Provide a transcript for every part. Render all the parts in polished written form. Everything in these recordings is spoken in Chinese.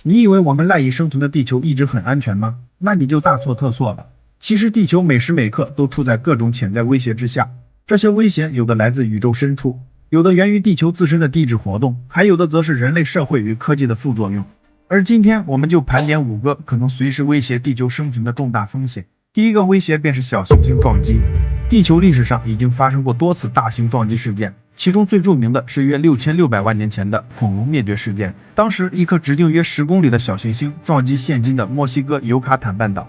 你以为我们赖以生存的地球一直很安全吗？那你就大错特错了。其实地球每时每刻都处在各种潜在威胁之下，这些威胁有的来自宇宙深处，有的源于地球自身的地质活动，还有的则是人类社会与科技的副作用。而今天我们就盘点5个可能随时威胁地球生存的重大风险。第一个威胁便是小行星撞击。地球历史上已经发生过多次大型撞击事件，其中最著名的是约6600万年前的恐龙灭绝事件。当时一颗直径约10公里的小行星撞击现今的墨西哥尤卡坦半岛，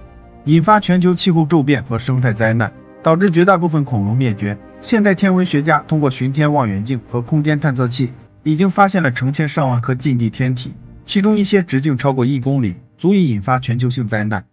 引发全球气候骤变和生态灾难，导致绝大部分恐龙灭绝。现代天文学家通过巡天望远镜和空间探测器，已经发现了成千上万颗近地天体，其中一些直径超过1公里，足以引发全球性灾难。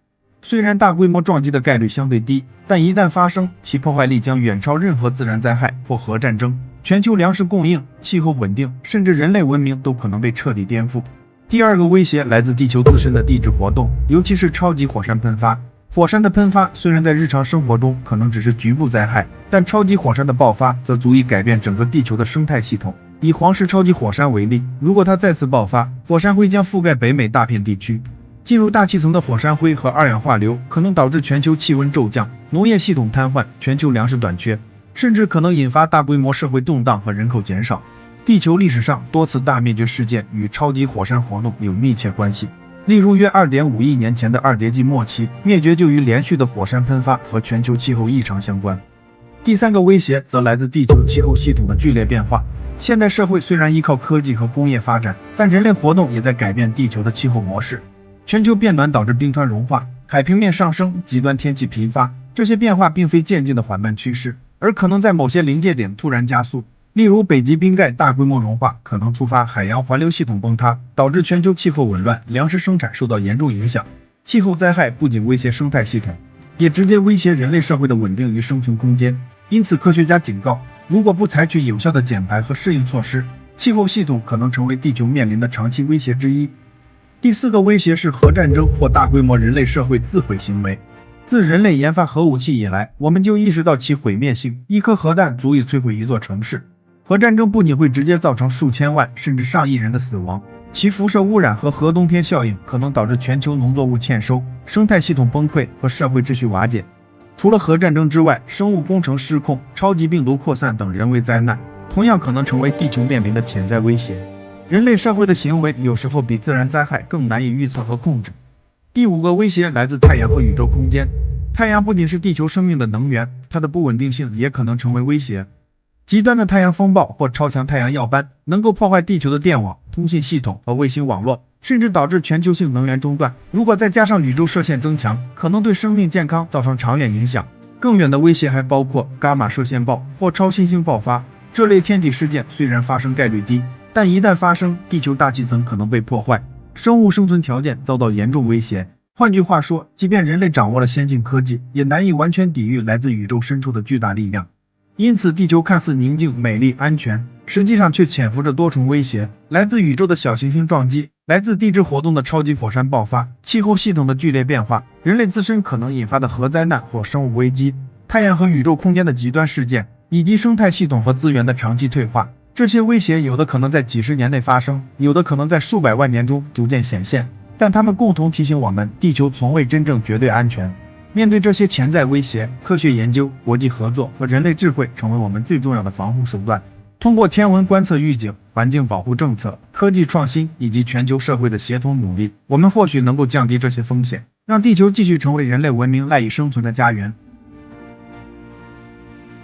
虽然大规模撞击的概率相对低，但一旦发生，其破坏力将远超任何自然灾害或核战争。全球粮食供应、气候稳定，甚至人类文明都可能被彻底颠覆。第二个威胁来自地球自身的地质活动，尤其是超级火山喷发。火山的喷发虽然在日常生活中可能只是局部灾害，但超级火山的爆发则足以改变整个地球的生态系统。以黄石超级火山为例，如果它再次爆发，火山灰将覆盖北美大片地区。进入大气层的火山灰和二氧化硫可能导致全球气温骤降、农业系统瘫痪、全球粮食短缺，甚至可能引发大规模社会动荡和人口减少。地球历史上多次大灭绝事件与超级火山活动有密切关系。例如，约2.5亿年前的二叠纪末期灭绝就与连续的火山喷发和全球气候异常相关。第三个威胁则来自地球气候系统的剧烈变化。现代社会虽然依靠科技和工业发展，但人类活动也在改变地球的气候模式。全球变暖导致冰川融化，海平面上升，极端天气频发。这些变化并非渐进的缓慢趋势，而可能在某些临界点突然加速。例如，北极冰盖大规模融化可能触发海洋环流系统崩塌，导致全球气候紊乱，粮食生产受到严重影响。气候灾害不仅威胁生态系统，也直接威胁人类社会的稳定与生存空间。因此，科学家警告，如果不采取有效的减排和适应措施，气候系统可能成为地球面临的长期威胁之一。第四个威胁是核战争或大规模人类社会自毁行为。自人类研发核武器以来，我们就意识到其毁灭性，一颗核弹足以摧毁一座城市。核战争不仅会直接造成数千万甚至上亿人的死亡，其辐射污染和核冬天效应可能导致全球农作物欠收、生态系统崩溃和社会秩序瓦解。除了核战争之外，生物工程失控、超级病毒扩散等人为灾难，同样可能成为地球面临的潜在威胁。人类社会的行为有时候比自然灾害更难以预测和控制。第五个威胁来自太阳和宇宙空间。太阳不仅是地球生命的能源，它的不稳定性也可能成为威胁。极端的太阳风暴或超强太阳耀斑能够破坏地球的电网、通信系统和卫星网络，甚至导致全球性能源中断。如果再加上宇宙射线增强，可能对生命健康造成长远影响。更远的威胁还包括伽马射线暴或超新星爆发。这类天体事件虽然发生概率低，但一旦发生，地球大气层可能被破坏，生物生存条件遭到严重威胁。换句话说，即便人类掌握了先进科技，也难以完全抵御来自宇宙深处的巨大力量。因此，地球看似宁静、美丽、安全，实际上却潜伏着多重威胁：来自宇宙的小行星撞击，来自地质活动的超级火山爆发，气候系统的剧烈变化，人类自身可能引发的核灾难或生物危机，太阳和宇宙空间的极端事件，以及生态系统和资源的长期退化。这些威胁有的可能在几十年内发生，有的可能在数百万年中逐渐显现，但它们共同提醒我们，地球从未真正绝对安全。面对这些潜在威胁，科学研究、国际合作和人类智慧成为我们最重要的防护手段。通过天文观测预警、环境保护政策、科技创新以及全球社会的协同努力，我们或许能够降低这些风险，让地球继续成为人类文明赖以生存的家园。